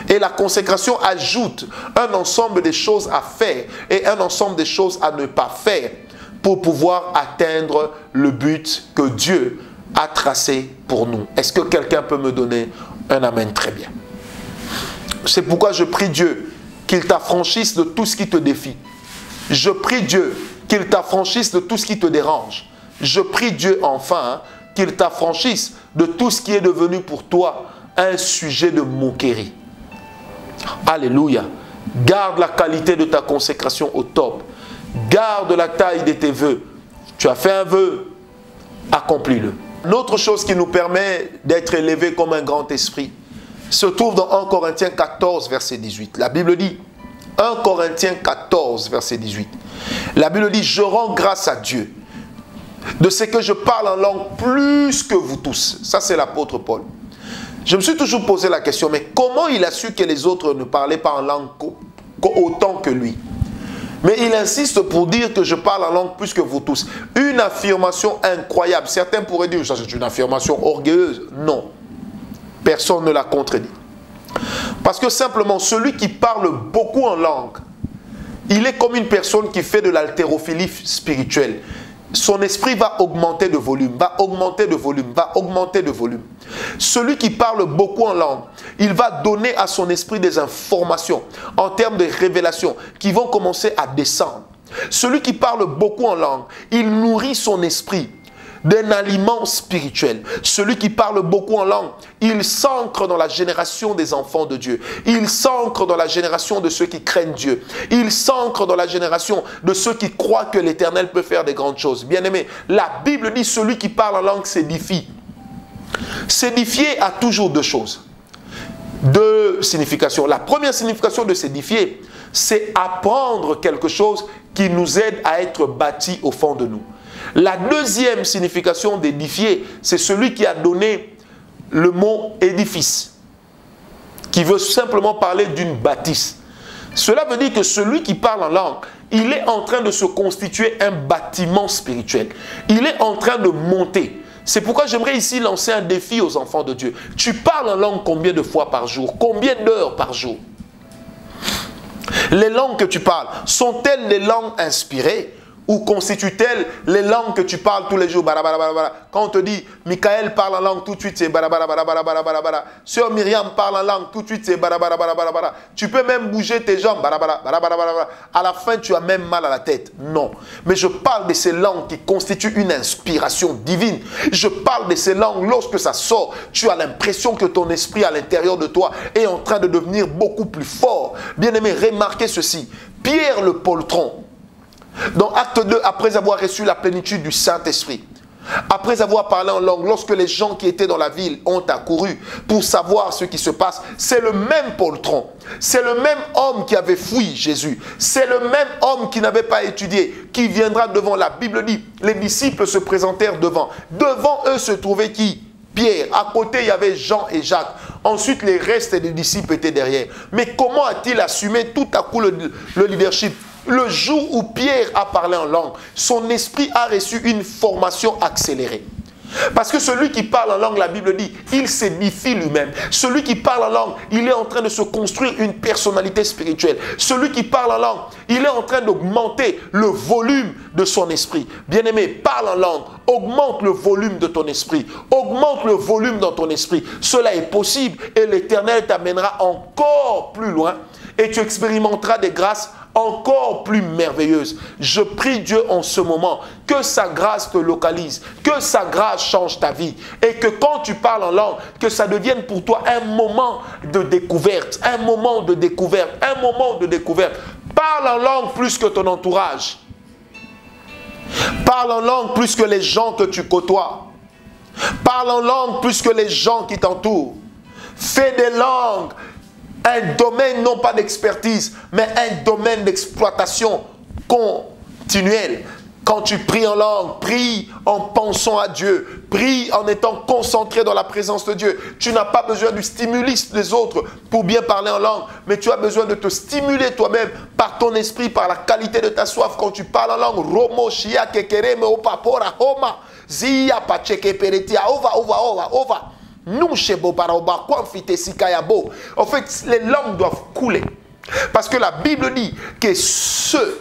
Et la consécration ajoute un ensemble de choses à faire et un ensemble de choses à ne pas faire pour pouvoir atteindre le but que Dieu a tracé pour nous. Est-ce que quelqu'un peut me donner un amen? Très bien. C'est pourquoi je prie Dieu qu'il t'affranchisse de tout ce qui te défie. Je prie Dieu qu'il t'affranchisse de tout ce qui te dérange. Je prie Dieu enfin qu'il t'affranchisse de tout ce qui est devenu pour toi un sujet de moquerie. Alléluia. Garde la qualité de ta consécration au top. Garde la taille de tes vœux. Tu as fait un vœu, accomplis-le. Une autre chose qui nous permet d'être élevés comme un grand esprit se trouve dans 1 Corinthiens 14, verset 18. La Bible dit, 1 Corinthiens 14, verset 18. La Bible dit, je rends grâce à Dieu de ce que je parle en langue plus que vous tous. Ça, c'est l'apôtre Paul. Je me suis toujours posé la question, mais comment il a su que les autres ne parlaient pas en langue autant que lui? Mais il insiste pour dire que je parle en langue plus que vous tous. Une affirmation incroyable. Certains pourraient dire, ça c'est une affirmation orgueilleuse. Non, personne ne l'a contredit. Parce que simplement, celui qui parle beaucoup en langue, il est comme une personne qui fait de l'haltérophilie spirituelle. Son esprit va augmenter de volume, va augmenter de volume, va augmenter de volume. Celui qui parle beaucoup en langue, il va donner à son esprit des informations en termes de révélation qui vont commencer à descendre. Celui qui parle beaucoup en langue, il nourrit son esprit d'un aliment spirituel. Celui qui parle beaucoup en langue, il s'ancre dans la génération des enfants de Dieu. Il s'ancre dans la génération de ceux qui craignent Dieu. Il s'ancre dans la génération de ceux qui croient que l'Éternel peut faire des grandes choses. Bien-aimés, la Bible dit celui qui parle en langue s'édifie. S'édifier a toujours deux choses. Deux significations. La première signification de s'édifier, c'est apprendre quelque chose qui nous aide à être bâtis au fond de nous. La deuxième signification d'édifier, c'est celui qui a donné le mot édifice, qui veut simplement parler d'une bâtisse. Cela veut dire que celui qui parle en langue, il est en train de se constituer un bâtiment spirituel. Il est en train de monter. C'est pourquoi j'aimerais ici lancer un défi aux enfants de Dieu. Tu parles en langue combien de fois par jour? Combien d'heures par jour? Les langues que tu parles, sont-elles des langues inspirées Ou constituent-elles les langues que tu parles tous les jours? Quand on te dit, Michael parle en langue, tout de suite c'est barabara. Sœur Myriam parle en langue, tout de suite c'est barabara. Tu peux même bouger tes jambes, à la fin tu as même mal à la tête. Non. Mais je parle de ces langues qui constituent une inspiration divine. Je parle de ces langues, lorsque ça sort, tu as l'impression que ton esprit à l'intérieur de toi est en train de devenir beaucoup plus fort. Bien-aimé, remarquez ceci. Pierre le poltron, dans Acte 2, après avoir reçu la plénitude du Saint-Esprit, après avoir parlé en langue, lorsque les gens qui étaient dans la ville ont accouru pour savoir ce qui se passe, c'est le même poltron, c'est le même homme qui avait fui Jésus, c'est le même homme qui n'avait pas étudié, qui viendra devant. La Bible dit, les disciples se présentèrent devant. Devant eux se trouvait qui? Pierre. À côté, il y avait Jean et Jacques. Ensuite, les restes des disciples étaient derrière. Mais comment a-t-il assumé tout à coup le leadership? Le jour où Pierre a parlé en langue, son esprit a reçu une formation accélérée. Parce que celui qui parle en langue, la Bible dit, il s'édifie lui-même. Celui qui parle en langue, il est en train de se construire une personnalité spirituelle. Celui qui parle en langue, il est en train d'augmenter le volume de son esprit. Bien-aimé, parle en langue, augmente le volume de ton esprit. Augmente le volume dans ton esprit. Cela est possible et l'Éternel t'amènera encore plus loin et tu expérimenteras des grâces encore plus merveilleuse. Je prie Dieu en ce moment que sa grâce te localise, que sa grâce change ta vie et que quand tu parles en langue, que ça devienne pour toi un moment de découverte, un moment de découverte, un moment de découverte. Parle en langue plus que ton entourage. Parle en langue plus que les gens que tu côtoies. Parle en langue plus que les gens qui t'entourent. Fais des langues un domaine non pas d'expertise, mais un domaine d'exploitation continuelle. Quand tu pries en langue, prie en pensant à Dieu, prie en étant concentré dans la présence de Dieu. Tu n'as pas besoin du stimulus des autres pour bien parler en langue, mais tu as besoin de te stimuler toi-même par ton esprit, par la qualité de ta soif. Quand tu parles en langue, Romo, Shia, Kekere, me opapora, Homa, Zia, Pacheke, Peretia, Ova. En fait, les langues doivent couler. Parce que la Bible dit que ceux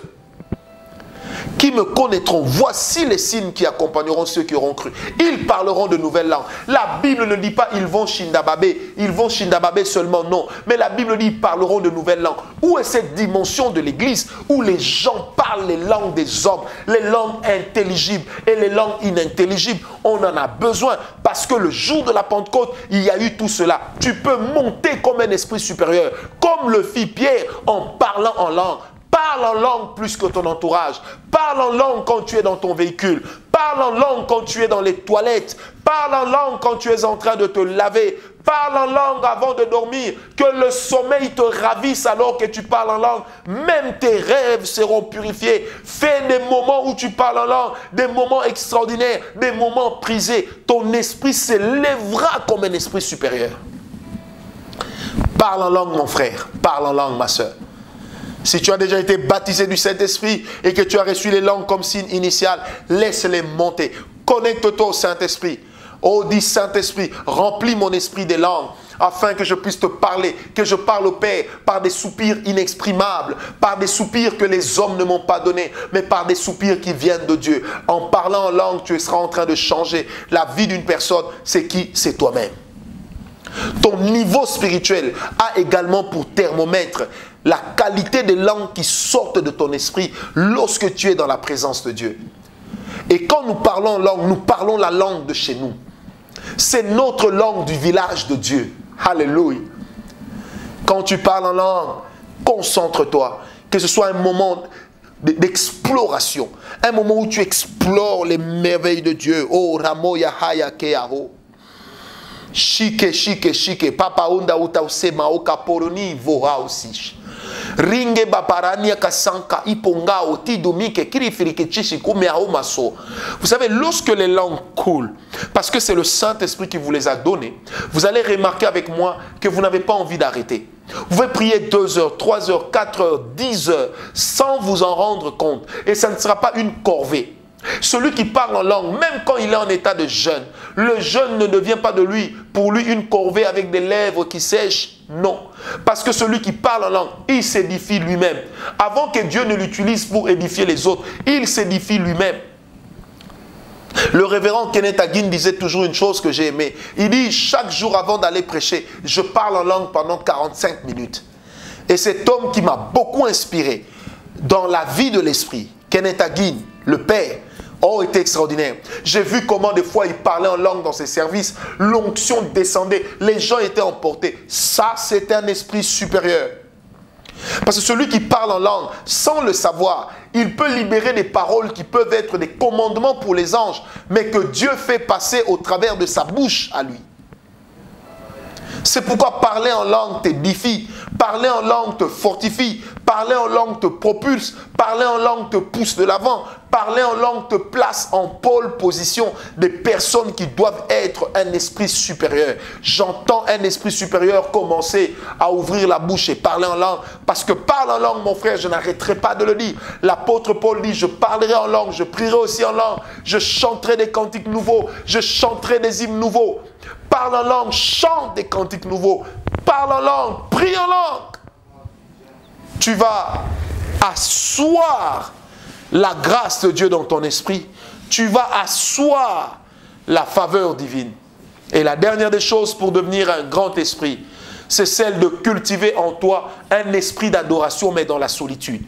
qui me connaîtront, voici les signes qui accompagneront ceux qui auront cru. Ils parleront de nouvelles langues. La Bible ne dit pas ils vont shindababé, seulement, non. Mais la Bible dit ils parleront de nouvelles langues. Où est cette dimension de l'Église où les gens parlent les langues des hommes, les langues intelligibles et les langues inintelligibles? On en a besoin parce que le jour de la Pentecôte, il y a eu tout cela. Tu peux monter comme un esprit supérieur, comme le fit Pierre en parlant en langue. Parle en langue plus que ton entourage. Parle en langue quand tu es dans ton véhicule. Parle en langue quand tu es dans les toilettes. Parle en langue quand tu es en train de te laver. Parle en langue avant de dormir. Que le sommeil te ravisse alors que tu parles en langue. Même tes rêves seront purifiés. Fais des moments où tu parles en langue. Des moments extraordinaires. Des moments prisés. Ton esprit s'élèvera comme un esprit supérieur. Parle en langue, mon frère. Parle en langue, ma soeur. Si tu as déjà été baptisé du Saint-Esprit et que tu as reçu les langues comme signe initial, laisse-les monter. Connecte-toi au Saint-Esprit. Oh, dis Saint-Esprit, remplis mon esprit des langues afin que je puisse te parler, que je parle au Père par des soupirs inexprimables, par des soupirs que les hommes ne m'ont pas donnés, mais par des soupirs qui viennent de Dieu. En parlant en langue, tu seras en train de changer la vie d'une personne. C'est qui? C'est toi-même. Ton niveau spirituel a également pour thermomètre la qualité des langues qui sortent de ton esprit lorsque tu es dans la présence de Dieu. Et quand nous parlons langue, nous parlons la langue de chez nous. C'est notre langue du village de Dieu. Alléluia. Quand tu parles en langue, concentre-toi. Que ce soit un moment d'exploration. Un moment où tu explores les merveilles de Dieu. Oh, Ramo Yahaya Keaho. Shike, Papa Onda Utausema Okaporoni Voha aussi. Ringe baparania kasanka ipongao tidumike kirifirike chishikume aomaso. Vous savez, lorsque les langues coulent, parce que c'est le Saint-Esprit qui vous les a données, vous allez remarquer avec moi que vous n'avez pas envie d'arrêter. Vous pouvez prier 2 heures, 3 heures, 4 heures, 10 heures, sans vous en rendre compte. Et ça ne sera pas une corvée. Celui qui parle en langue, même quand il est en état de jeûne, le jeûne ne devient pas de lui, pour lui, une corvée avec des lèvres qui sèchent. Non. Parce que celui qui parle en langue, il s'édifie lui-même. Avant que Dieu ne l'utilise pour édifier les autres, il s'édifie lui-même. Le révérend Kenneth Hagin disait toujours une chose que j'ai aimée. Il dit, chaque jour avant d'aller prêcher, je parle en langue pendant 45 minutes. Et cet homme qui m'a beaucoup inspiré dans la vie de l'esprit, Kenneth Hagin, le père, était extraordinaire. J'ai vu comment des fois il parlait en langue dans ses services, l'onction descendait, les gens étaient emportés. Ça, c'est un esprit supérieur. Parce que celui qui parle en langue, sans le savoir, il peut libérer des paroles qui peuvent être des commandements pour les anges, mais que Dieu fait passer au travers de sa bouche à lui. C'est pourquoi parler en langue t'édifie, parler en langue te fortifie, parler en langue te propulse, parler en langue te pousse de l'avant, parler en langue te place en pôle position des personnes qui doivent être un esprit supérieur. J'entends un esprit supérieur commencer à ouvrir la bouche et parler en langue, parce que parler en langue, mon frère, je n'arrêterai pas de le dire. L'apôtre Paul dit, je parlerai en langue, je prierai aussi en langue, je chanterai des cantiques nouveaux, je chanterai des hymnes nouveaux. Parle en langue, chante des cantiques nouveaux. Parle en langue, prie en langue. Tu vas asseoir la grâce de Dieu dans ton esprit. Tu vas asseoir la faveur divine. Et la dernière des choses pour devenir un grand esprit, c'est celle de cultiver en toi un esprit d'adoration, mais dans la solitude.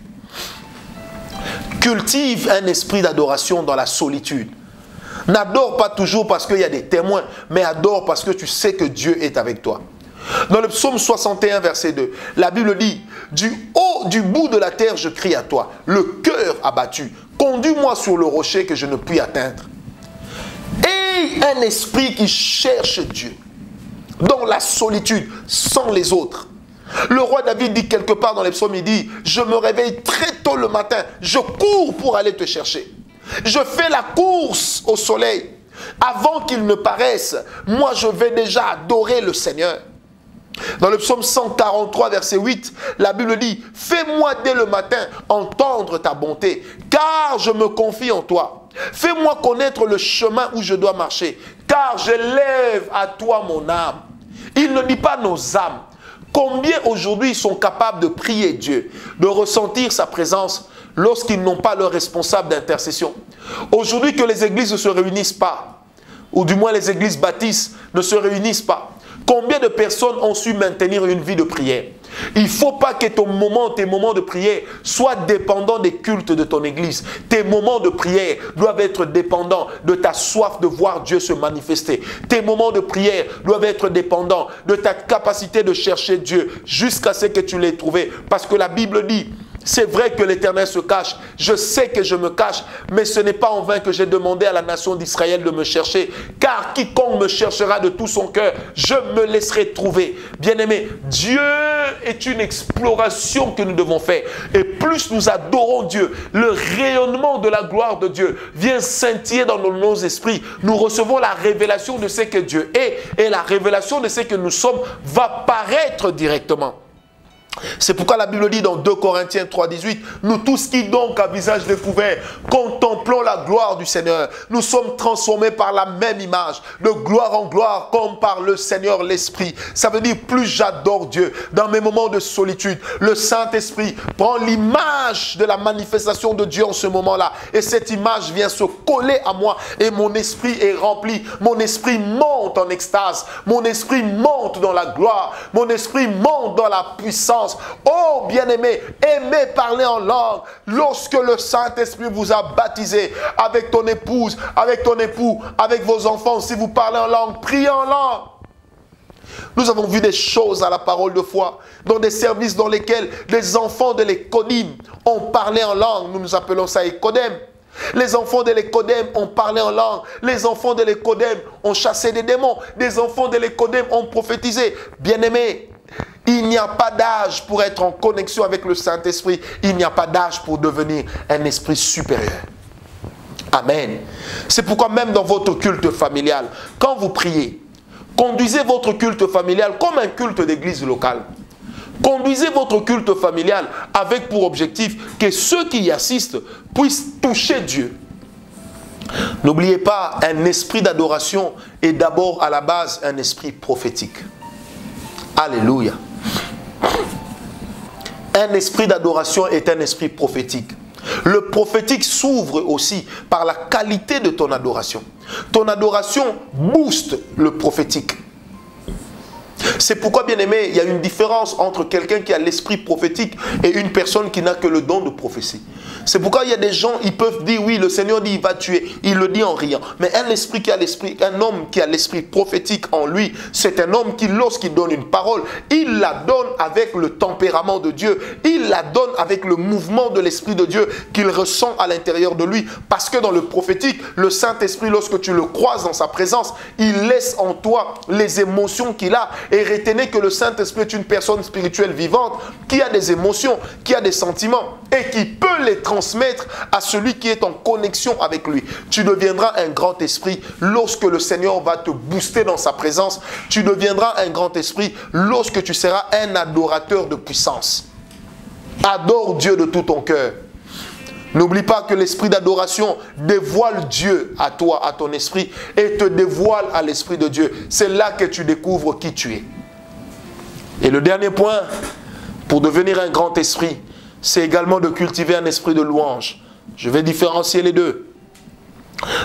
Cultive un esprit d'adoration dans la solitude. N'adore pas toujours parce qu'il y a des témoins, mais adore parce que tu sais que Dieu est avec toi. Dans le psaume 61, verset 2, la Bible dit, « Du haut du bout de la terre, je crie à toi, le cœur abattu. Conduis-moi sur le rocher que je ne puis atteindre. » Et un esprit qui cherche Dieu, dans la solitude, sans les autres. Le roi David dit quelque part dans les psaumes, il dit, « Je me réveille très tôt le matin, je cours pour aller te chercher. Je fais la course au soleil. Avant qu'il ne paraisse, moi je vais déjà adorer le Seigneur. » Dans le psaume 143, verset 8, la Bible dit, « Fais-moi dès le matin entendre ta bonté, car je me confie en toi. Fais-moi connaître le chemin où je dois marcher, car j'élève à toi mon âme. » Il ne dit pas nos âmes. Combien aujourd'hui sont capables de prier Dieu, de ressentir sa présence lorsqu'ils n'ont pas leur responsable d'intercession? Aujourd'hui que les églises ne se réunissent pas, ou du moins les églises baptistes ne se réunissent pas, combien de personnes ont su maintenir une vie de prière? Il ne faut pas que tes moments de prière soient dépendants des cultes de ton église. Tes moments de prière doivent être dépendants de ta soif de voir Dieu se manifester. Tes moments de prière doivent être dépendants de ta capacité de chercher Dieu jusqu'à ce que tu l'aies trouvé. Parce que la Bible dit, c'est vrai que l'Éternel se cache, je sais que je me cache, mais ce n'est pas en vain que j'ai demandé à la nation d'Israël de me chercher, car quiconque me cherchera de tout son cœur, je me laisserai trouver. Bien-aimé, Dieu est une exploration que nous devons faire, et plus nous adorons Dieu, le rayonnement de la gloire de Dieu vient scintiller dans nos esprits. Nous recevons la révélation de ce que Dieu est, et la révélation de ce que nous sommes va paraître directement. C'est pourquoi la Bible dit dans 2 Corinthiens 3, 18, « Nous tous qui donc à visage découvert, contemplons la gloire du Seigneur, nous sommes transformés par la même image, de gloire en gloire, comme par le Seigneur l'Esprit. » Ça veut dire, plus j'adore Dieu, dans mes moments de solitude, le Saint-Esprit prend l'image de la manifestation de Dieu en ce moment-là. Et cette image vient se coller à moi, et mon esprit est rempli, mon esprit monte en extase, mon esprit monte dans la gloire, mon esprit monte dans la puissance. Oh bien-aimé, aimez parler en langue. Lorsque le Saint-Esprit vous a baptisé avec ton épouse, avec ton époux, avec vos enfants, si vous parlez en langue, priez en langue. Nous avons vu des choses à la parole de foi, dans des services dans lesquels les enfants de l'Écodim ont parlé en langue. Nous nous appelons ça Écodème. Les enfants de l'Écodème ont parlé en langue. Les enfants de l'Écodème ont chassé des démons. Des enfants de l'Écodème ont prophétisé. Bien-aimés, il n'y a pas d'âge pour être en connexion avec le Saint-Esprit. Il n'y a pas d'âge pour devenir un esprit supérieur. Amen. C'est pourquoi même dans votre culte familial, quand vous priez, conduisez votre culte familial comme un culte d'église locale. Conduisez votre culte familial avec pour objectif que ceux qui y assistent puissent toucher Dieu. N'oubliez pas, un esprit d'adoration est d'abord à la base un esprit prophétique. Alléluia. Un esprit d'adoration est un esprit prophétique. Le prophétique s'ouvre aussi par la qualité de ton adoration. Ton adoration booste le prophétique. C'est pourquoi, bien aimé, il y a une différence entre quelqu'un qui a l'esprit prophétique et une personne qui n'a que le don de prophétie. C'est pourquoi il y a des gens, ils peuvent dire, oui, le Seigneur dit, il va tuer. Il le dit en riant. Mais un homme qui a l'esprit prophétique en lui, c'est un homme qui, lorsqu'il donne une parole, il la donne avec le tempérament de Dieu. Il la donne avec le mouvement de l'Esprit de Dieu qu'il ressent à l'intérieur de lui. Parce que dans le prophétique, le Saint-Esprit, lorsque tu le croises dans sa présence, il laisse en toi les émotions qu'il a. Et retenez que le Saint-Esprit est une personne spirituelle vivante qui a des émotions, qui a des sentiments et qui peut les transmettre à celui qui est en connexion avec lui. Tu deviendras un grand esprit lorsque le Seigneur va te booster dans sa présence. Tu deviendras un grand esprit lorsque tu seras un adorateur de puissance. Adore Dieu de tout ton cœur. N'oublie pas que l'esprit d'adoration dévoile Dieu à toi, à ton esprit, et te dévoile à l'esprit de Dieu. C'est là que tu découvres qui tu es. Et le dernier point, pour devenir un grand esprit, c'est également de cultiver un esprit de louange. Je vais différencier les deux.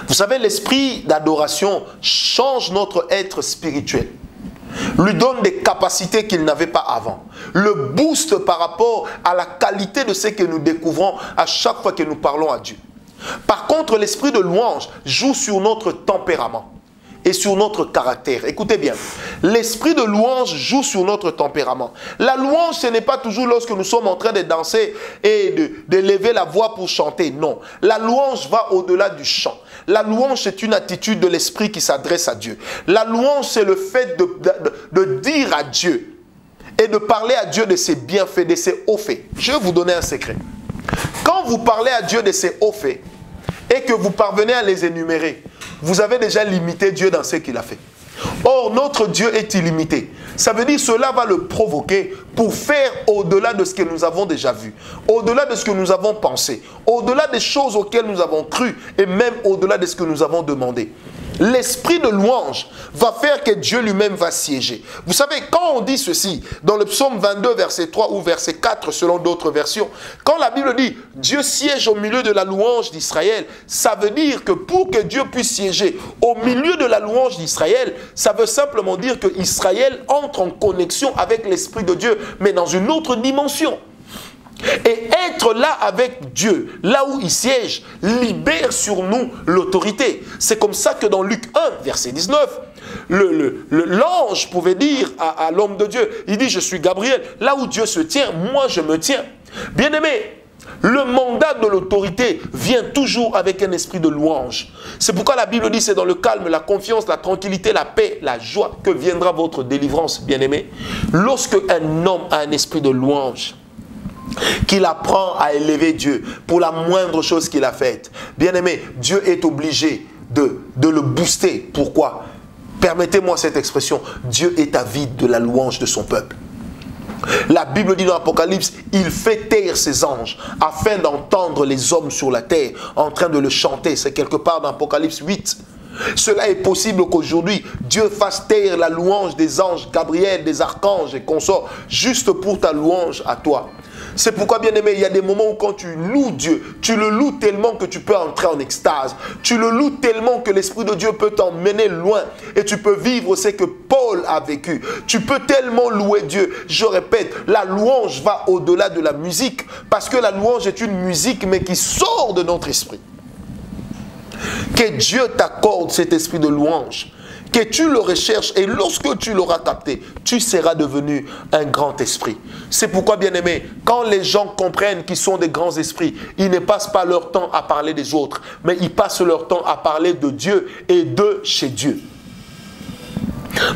Vous savez, l'esprit d'adoration change notre être spirituel. Lui donne des capacités qu'il n'avait pas avant. Le booste par rapport à la qualité de ce que nous découvrons à chaque fois que nous parlons à Dieu. Par contre, l'esprit de louange joue sur notre tempérament et sur notre caractère. Écoutez bien, l'esprit de louange joue sur notre tempérament. La louange, ce n'est pas toujours lorsque nous sommes en train de danser et de lever la voix pour chanter. Non, la louange va au-delà du chant. La louange, c'est une attitude de l'esprit qui s'adresse à Dieu. La louange, c'est le fait de dire à Dieu et de parler à Dieu de ses bienfaits, de ses hauts faits. Je vais vous donner un secret. Quand vous parlez à Dieu de ses hauts faits et que vous parvenez à les énumérer, vous avez déjà limité Dieu dans ce qu'il a fait. Or, notre Dieu est illimité. Ça veut dire que cela va le provoquer pour faire au-delà de ce que nous avons déjà vu, au-delà de ce que nous avons pensé, au-delà des choses auxquelles nous avons cru et même au-delà de ce que nous avons demandé. L'esprit de louange va faire que Dieu lui-même va siéger. Vous savez, quand on dit ceci, dans le psaume 22, verset 3 ou verset 4, selon d'autres versions, quand la Bible dit « Dieu siège au milieu de la louange d'Israël », ça veut dire que pour que Dieu puisse siéger au milieu de la louange d'Israël, ça veut simplement dire que Israël entre en connexion avec l'Esprit de Dieu, mais dans une autre dimension. Et être là avec Dieu, là où il siège, libère sur nous l'autorité. C'est comme ça que dans Luc 1, verset 19, l'ange pouvait dire à l'homme de Dieu, il dit, je suis Gabriel, là où Dieu se tient, moi je me tiens. Bien-aimé, le mandat de l'autorité vient toujours avec un esprit de louange. C'est pourquoi la Bible dit, c'est dans le calme, la confiance, la tranquillité, la paix, la joie que viendra votre délivrance, bien-aimé. Lorsque un homme a un esprit de louange, qu'il apprend à élever Dieu pour la moindre chose qu'il a faite. Bien-aimé, Dieu est obligé de le booster. Pourquoi? Permettez-moi cette expression. Dieu est avide de la louange de son peuple. La Bible dit dans l'Apocalypse, il fait taire ses anges afin d'entendre les hommes sur la terre en train de le chanter. C'est quelque part dans Apocalypse 8. Cela est possible qu'aujourd'hui, Dieu fasse taire la louange des anges, Gabriel, des archanges et consorts, juste pour ta louange à toi. C'est pourquoi, bien aimé, il y a des moments où quand tu loues Dieu, tu le loues tellement que tu peux entrer en extase. Tu le loues tellement que l'Esprit de Dieu peut t'emmener loin et tu peux vivre ce que Paul a vécu. Tu peux tellement louer Dieu. Je répète, la louange va au-delà de la musique parce que la louange est une musique mais qui sort de notre esprit. Que Dieu t'accorde cet esprit de louange, que tu le recherches et lorsque tu l'auras capté, tu seras devenu un grand esprit. C'est pourquoi, bien aimé, quand les gens comprennent qu'ils sont des grands esprits, ils ne passent pas leur temps à parler des autres, mais ils passent leur temps à parler de Dieu et de chez Dieu.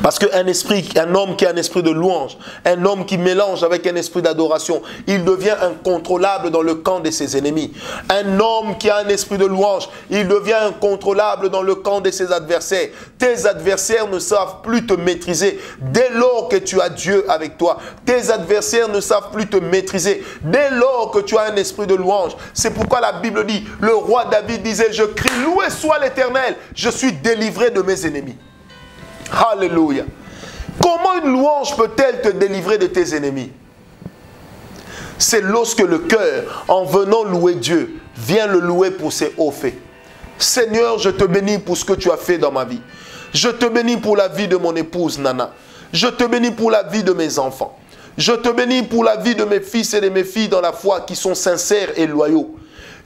Parce qu'un homme qui a un esprit de louange, un homme qui mélange avec un esprit d'adoration, il devient incontrôlable dans le camp de ses ennemis. Un homme qui a un esprit de louange, il devient incontrôlable dans le camp de ses adversaires. Tes adversaires ne savent plus te maîtriser dès lors que tu as Dieu avec toi. Tes adversaires ne savent plus te maîtriser dès lors que tu as un esprit de louange. C'est pourquoi la Bible dit, le roi David disait, je crie, loué soit l'Éternel, je suis délivré de mes ennemis. Alléluia. Comment une louange peut-elle te délivrer de tes ennemis? C'est lorsque le cœur, en venant louer Dieu, vient le louer pour ses hauts faits. Seigneur, je te bénis pour ce que tu as fait dans ma vie. Je te bénis pour la vie de mon épouse Nana. Je te bénis pour la vie de mes enfants. Je te bénis pour la vie de mes fils et de mes filles dans la foi qui sont sincères et loyaux.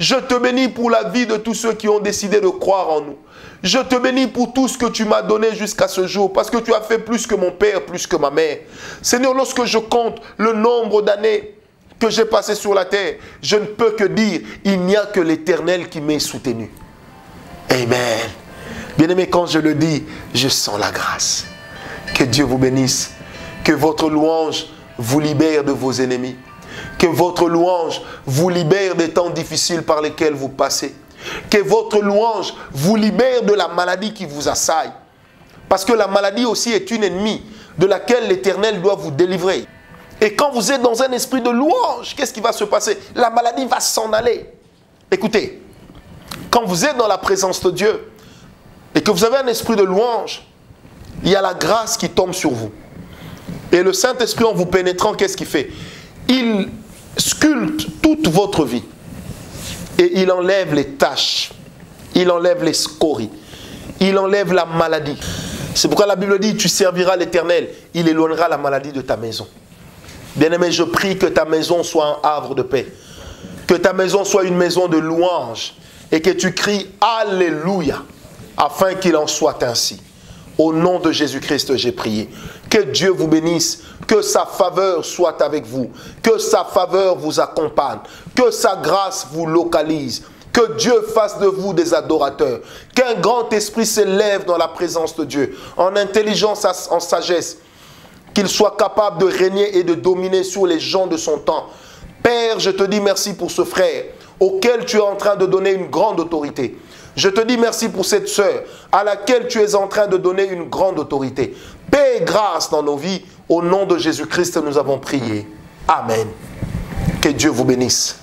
Je te bénis pour la vie de tous ceux qui ont décidé de croire en nous. Je te bénis pour tout ce que tu m'as donné jusqu'à ce jour, parce que tu as fait plus que mon père, plus que ma mère. Seigneur, lorsque je compte le nombre d'années que j'ai passé sur la terre, je ne peux que dire, il n'y a que l'Éternel qui m'ait soutenu. Amen. Bien-aimé, quand je le dis, je sens la grâce. Que Dieu vous bénisse. Que votre louange vous libère de vos ennemis. Que votre louange vous libère des temps difficiles par lesquels vous passez. Que votre louange vous libère de la maladie qui vous assaille. Parce que la maladie aussi est une ennemie de laquelle l'Éternel doit vous délivrer. Et quand vous êtes dans un esprit de louange, qu'est-ce qui va se passer? La maladie va s'en aller. Écoutez, quand vous êtes dans la présence de Dieu et que vous avez un esprit de louange, il y a la grâce qui tombe sur vous. Et le Saint-Esprit, en vous pénétrant, qu'est-ce qu'il fait? Il sculpte toute votre vie. Et il enlève les taches, il enlève les scories, il enlève la maladie. C'est pourquoi la Bible dit, tu serviras l'Éternel, il éloignera la maladie de ta maison. Bien-aimé, je prie que ta maison soit un havre de paix, que ta maison soit une maison de louange et que tu cries Alléluia, afin qu'il en soit ainsi. Au nom de Jésus-Christ, j'ai prié. Que Dieu vous bénisse, que sa faveur soit avec vous, que sa faveur vous accompagne, que sa grâce vous localise, que Dieu fasse de vous des adorateurs, qu'un grand esprit s'élève dans la présence de Dieu, en intelligence, en sagesse, qu'il soit capable de régner et de dominer sur les gens de son temps. Père, je te dis merci pour ce frère, auquel tu es en train de donner une grande autorité. Je te dis merci pour cette sœur à laquelle tu es en train de donner une grande autorité. Paix et grâce dans nos vies. Au nom de Jésus-Christ, nous avons prié. Amen. Que Dieu vous bénisse.